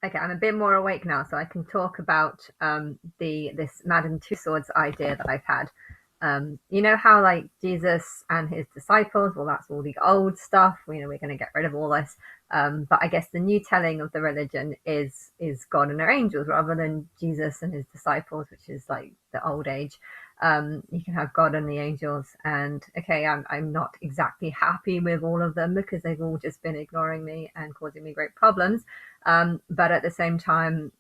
Okay, I'm a bit more awake now, so I can talk about this Madame Tussauds idea that I've had. You know how like Jesus and his disciples, well, that's all the old stuff. We're going to get rid of all this. But I guess the new telling of the religion is God and their angels rather than Jesus and his disciples, which is like the old age. You can have God and the angels, and okay, I'm not exactly happy with all of them because they've all just been ignoring me and causing me great problems. But at the same time,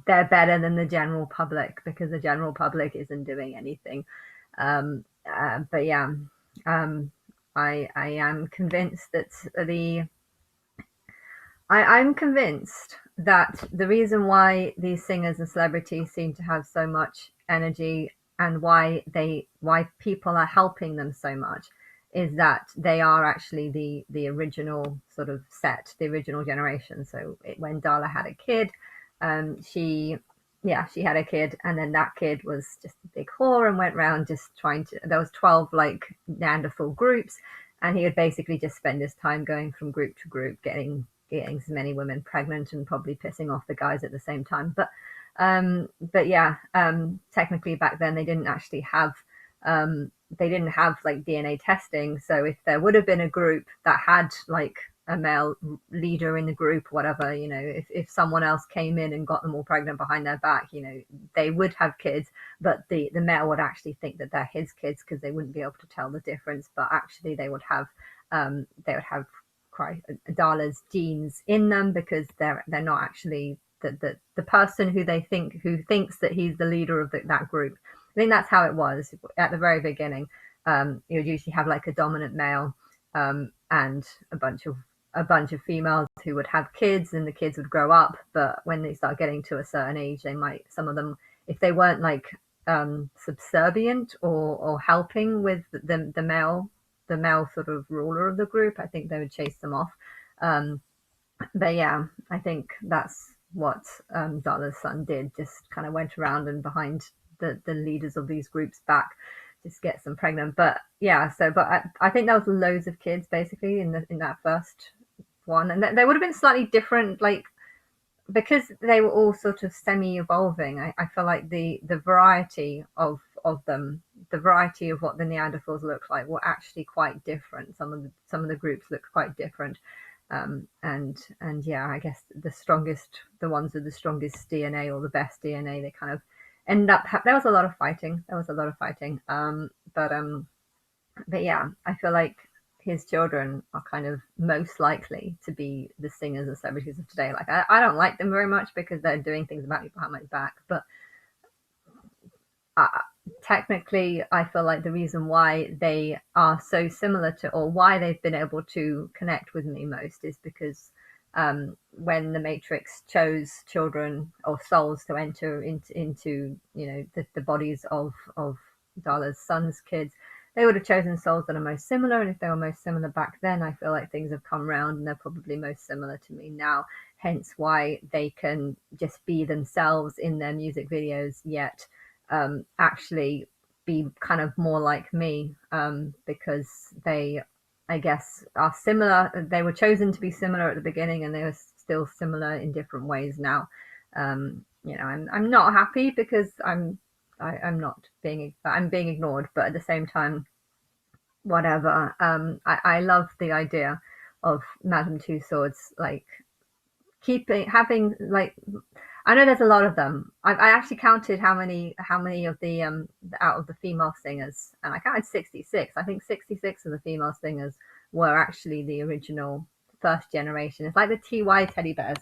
they're better than the general public because the general public isn't doing anything. But yeah, um, I am convinced that I'm convinced that the reason why these singers and celebrities seem to have so much energy and why people are helping them so much is that they are actually the original sort of set, the original generation. So when Darla had a kid, she she had a kid, and then that kid was just a big whore and went around just trying to. There was 12 like Neanderthal groups, and he would basically just spend his time going from group to group, getting as many women pregnant and probably pissing off the guys at the same time. But yeah, technically back then they didn't have like DNA testing. So if there would have been a group that had like a male leader in the group, whatever, if someone else came in and got them all pregnant behind their back, they would have kids, but the male would actually think that they're his kids because they wouldn't be able to tell the difference. But actually, they would have Darla's genes in them because they're not actually the person who thinks that he's the leader of that group. I think that's how it was at the very beginning. You would usually have like a dominant male, and a bunch of females who would have kids, and the kids would grow up. But when they start getting to a certain age, some of them, if they weren't like subservient or helping with the male sort of ruler of the group, I think they would chase them off. Um, but yeah, I think that's what Darla's son did. Just kind of went around and behind the leaders of these groups back, just gets them pregnant. But yeah, I think there was loads of kids basically in that first one, and they would have been slightly different, like because they were all sort of semi-evolving. I feel like the variety of them, the variety of what the Neanderthals looked like, were actually quite different. Some of the groups looked quite different, and yeah, I guess the ones with the strongest DNA or the best DNA, they kind of end up. There was a lot of fighting. But yeah, I feel like his children are kind of most likely to be the singers and celebrities of today. Like I don't like them very much because they're doing things about me behind my back, but uh, technically, I feel like the reason why they are so similar to, or why they've been able to connect with me most, is because when the Matrix chose children or souls to enter into the bodies of Dala's son's kids, they would have chosen souls that are most similar. And if they were most similar back then, I feel like things have come around and they're probably most similar to me now. Hence why they can just be themselves in their music videos, yet actually be kind of more like me, because they, I guess, are similar. They were chosen to be similar at the beginning, and they are still similar in different ways now. I'm not happy because I'm being ignored, but at the same time, whatever. I love the idea of Madame Tussauds, like keeping having like I know there's a lot of them. I actually counted how many of the out of the female singers, and I counted 66. I think 66 of the female singers were actually the original first generation. It's like the TY teddy bears.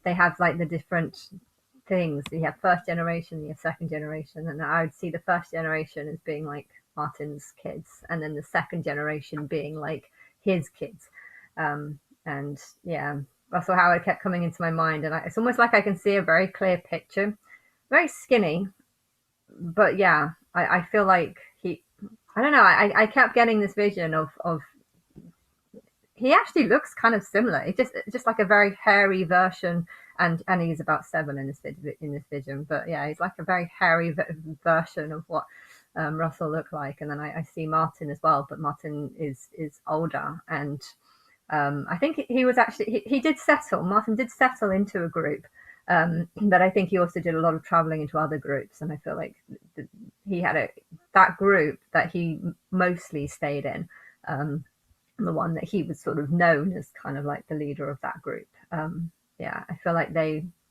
They have like the different things. You have first generation, you have second generation, and I would see the first generation as being like Martin's kids, and then the second generation being like his kids. And yeah, that's how it kept coming into my mind, and it's almost like I can see a very clear picture. Very skinny, but yeah, I feel like I don't know. I kept getting this vision of he actually looks kind of similar. It's just like a very hairy version, and he's about 7 in this vision. But yeah, he's like a very hairy version of what Russell looked like. And then I see Martin as well, but Martin is older, and I think he was actually he did settle. Martin did settle into a group, but I think he also did a lot of traveling into other groups. And I feel like he had that group that he mostly stayed in, the one that he was sort of known as kind of like the leader of that group. Yeah, I feel like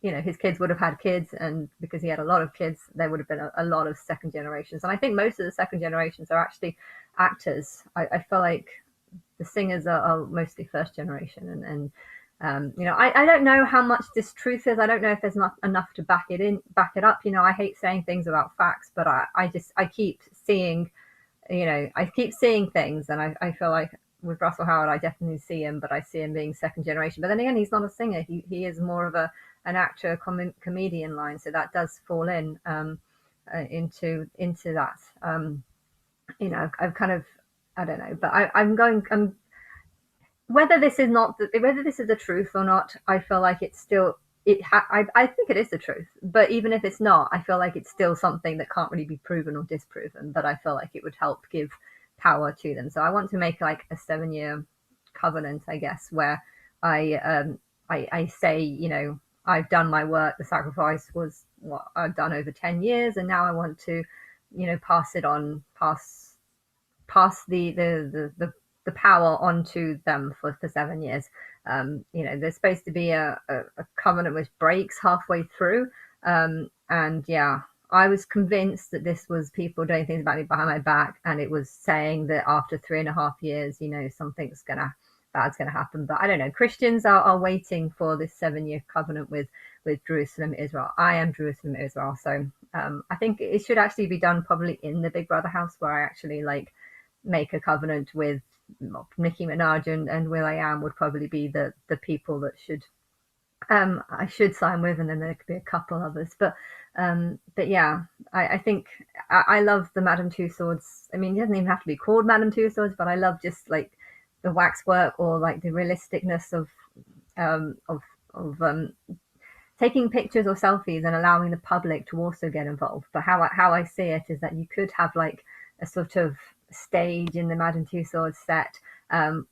his kids would have had kids, and because he had a lot of kids, there would have been a lot of second generations. And I think most of the second generations are actually actors. I feel like the singers are mostly first generation, I don't know how much this truth is. I don't know if there's not enough to back it up. I hate saying things about facts, but I keep seeing, I keep seeing things, and I feel like with Russell Howard, I definitely see him, but I see him being second generation. But then again, he's not a singer. He is more of an actor, comedian line, so that does fall into that. I've kind of, I don't know, but I'm whether this is not whether this is the truth or not. I feel like it's still I think it is the truth, but even if it's not, I feel like it's still something that can't really be proven or disproven. But I feel like it would help give power to them. So I want to make like a 7-year covenant, I guess, where I say, I've done my work. The sacrifice was what I've done over 10 years, and now I want to, pass it on, pass the power onto them for 7 years. There's supposed to be a covenant which breaks halfway through. And yeah, I was convinced that this was people doing things about me behind my back, and it was saying that after 3.5 years, something's bad's gonna happen. But I don't know. Christians are waiting for this 7-year covenant with Jerusalem, Israel. I am Jerusalem, Israel. So I think it should actually be done probably in the Big Brother house, where I actually like make a covenant with Nicki Minaj and will.i.am would probably be the people that I should sign with, and then there could be a couple others. But yeah, I think I love the Madame Two Swords. I mean, it doesn't even have to be called Madame Two Swords, but I love just like the waxwork, or like the realisticness of um, of of taking pictures or selfies and allowing the public to also get involved. But how I see it is that you could have like a sort of stage in the Madame Tussauds set,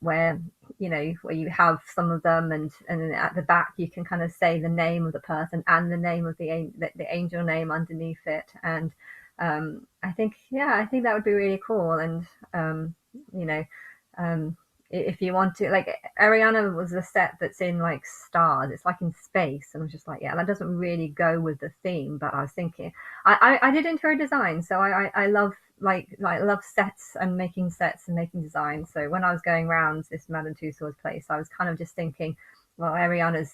where where you have some of them, and at the back you can kind of say the name of the person and the name of the angel name underneath it. And I think, yeah, I think that would be really cool. And you know um if you want to, like, Ariana was a set that's in like stars, it's like in space, and I'm just like, yeah, that doesn't really go with the theme. But I was thinking, I did interior design, so I love like love sets and making designs. So when I was going around this Madame Tussauds place, I was kind of just thinking, well, Ariana's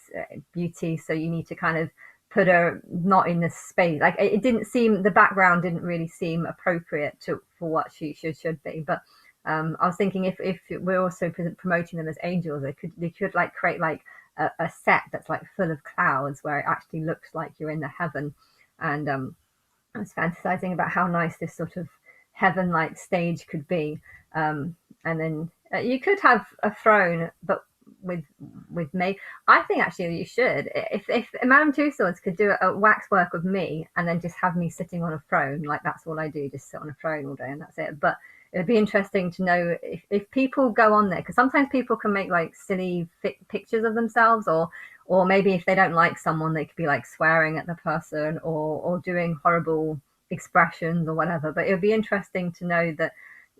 beauty, so you need to kind of put her not in this space. Like, it didn't seem, the background didn't really seem appropriate for what she should be. But I was thinking, if we're also promoting them as angels, they could like create like a set that's like full of clouds, where it actually looks like you're in the heaven. And I was fantasizing about how nice this sort of heaven-like stage could be. And then you could have a throne, but with me. I think actually you should. If Madame Tussauds could do a waxwork of me, and then just have me sitting on a throne, like that's all I do, just sit on a throne all day, and that's it. But it'd be interesting to know if people go on there, because sometimes people can make like silly pictures of themselves, or maybe if they don't like someone, they could be like swearing at the person, or doing horrible expressions or whatever. But it would be interesting to know that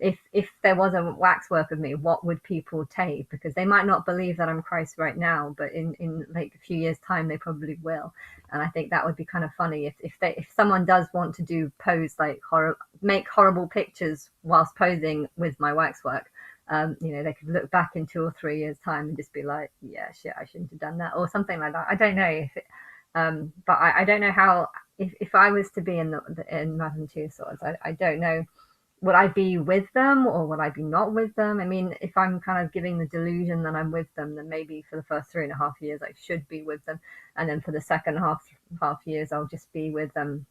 if there was a waxwork of me, what would people take? Because they might not believe that I'm Christ right now, but in like a few years' time, they probably will. And I think that would be kind of funny if someone does want to pose make horrible pictures whilst posing with my waxwork. They could look back in 2 or 3 years' time and just be like, yeah, shit, I shouldn't have done that, or something like that. I don't know if it, but I don't know how, if I was to be in Madame Tussauds, I don't know, would I be with them, or would I be not with them? I mean, if I'm kind of giving the delusion that I'm with them, then maybe for the first 3.5 years I should be with them, and then for the second half years I'll just be with them.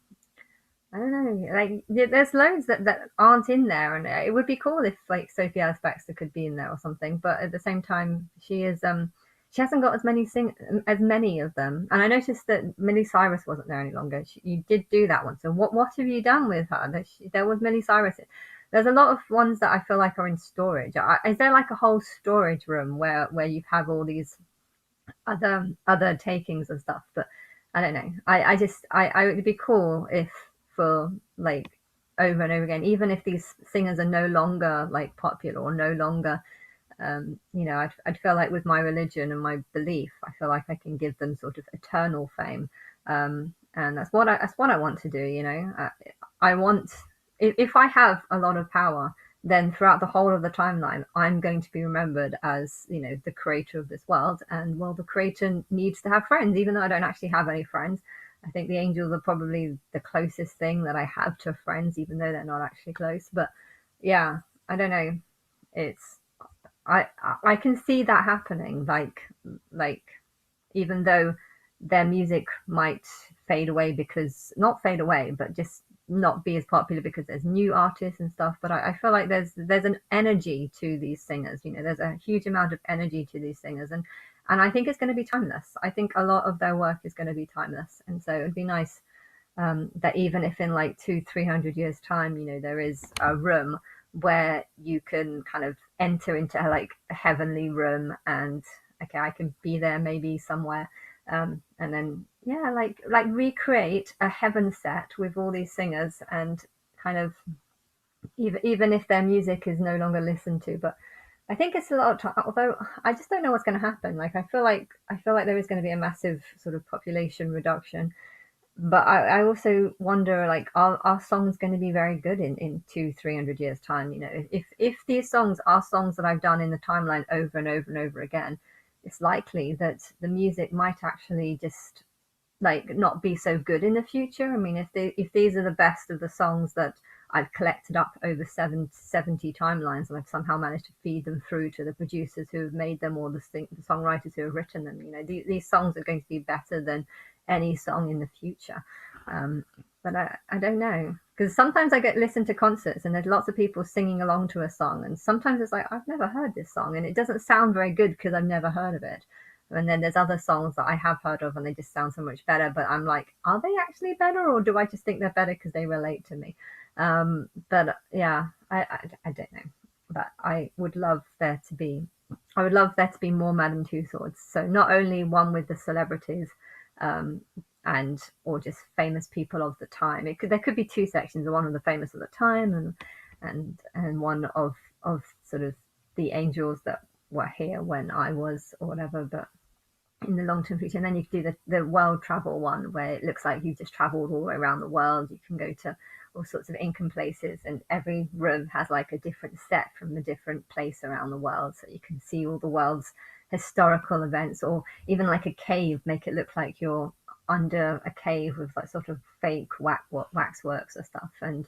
I don't know. Like, there's loads that aren't in there, and it would be cool if like Sophie Bextor could be in there or something. But at the same time, she hasn't got as many of them. And I noticed that Miley Cyrus wasn't there any longer. You did do that one. So what have you done with her? There was Miley Cyrus. there's a lot of ones that I feel like are in storage. Is there like a whole storage room where you have all these other takings and stuff? But I don't know. I just I it would be cool if for like over and over again, even if these singers are no longer like popular or no longer I'd feel like with my religion and my belief, I feel like I can give them sort of eternal fame, and that's what I want to do. I want if I have a lot of power, then throughout the whole of the timeline, I'm going to be remembered as the creator of this world, and well, the creator needs to have friends, even though I don't actually have any friends. I think the angels are probably the closest thing that I have to friends, even though they're not actually close. But yeah, I don't know. It's I can see that happening. Like even though their music might fade away, because not fade away, but just not be as popular because there's new artists and stuff. But I feel like there's an energy to these singers. There's a huge amount of energy to these singers, and I think it's going to be timeless. I think a lot of their work is going to be timeless, and so it'd be nice that even if in like 200-300 years time, there is a room where you can kind of enter into like a heavenly room, and okay, I can be there maybe somewhere, and then yeah, like recreate a heaven set with all these singers, and kind of even if their music is no longer listened to. But I think it's a lot of time, although I just don't know what's going to happen. Like I feel like there is going to be a massive sort of population reduction, but I also wonder, like, are songs going to be very good in 200-300 years time? If these songs are songs that I've done in the timeline over and over and over again, it's likely that the music might actually just like not be so good in the future. I mean, if these are the best of the songs that I've collected up over 70 timelines, and I've somehow managed to feed them through to the producers who have made them, or the songwriters who have written them, these songs are going to be better than any song in the future. Um, but I don't know, because sometimes I get listen to concerts and there's lots of people singing along to a song, and sometimes it's like I've never heard this song and it doesn't sound very good because I've never heard of it. And then there's other songs that I have heard of and they just sound so much better. But I'm like, are they actually better, or do I just think they're better because they relate to me? But yeah, I don't know. But I would love there to be more Madame Tussauds. So not only one with the celebrities, um, and or just famous people of the time. There could be two sections: one of the famous of the time, and one of sort of the angels that were here when I was, or whatever. But in the long term future. And then you can do the world travel one, where it looks like you've just traveled all the way around the world. You can go to all sorts of Incan places, and every room has like a different set from a different place around the world. So you can see all the world's historical events, or even like a cave, make it look like you're under a cave with like sort of fake waxworks or stuff. And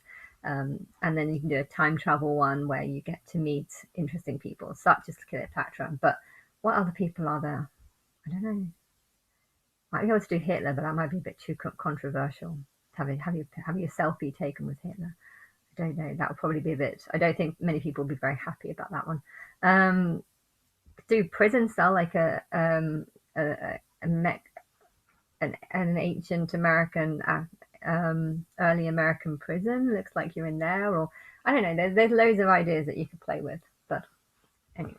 then you can do a time travel one where you get to meet interesting people, such as Cleopatra. But what other people are there? I don't know. Might be able to do Hitler, but that might be a bit too controversial. Have your selfie taken with Hitler. I don't know. That would probably be a bit. I don't think many people would be very happy about that one. Do prison cell like a mech, an ancient American, early American prison? Looks like you're in there, or I don't know. There's loads of ideas that you could play with, but anyway.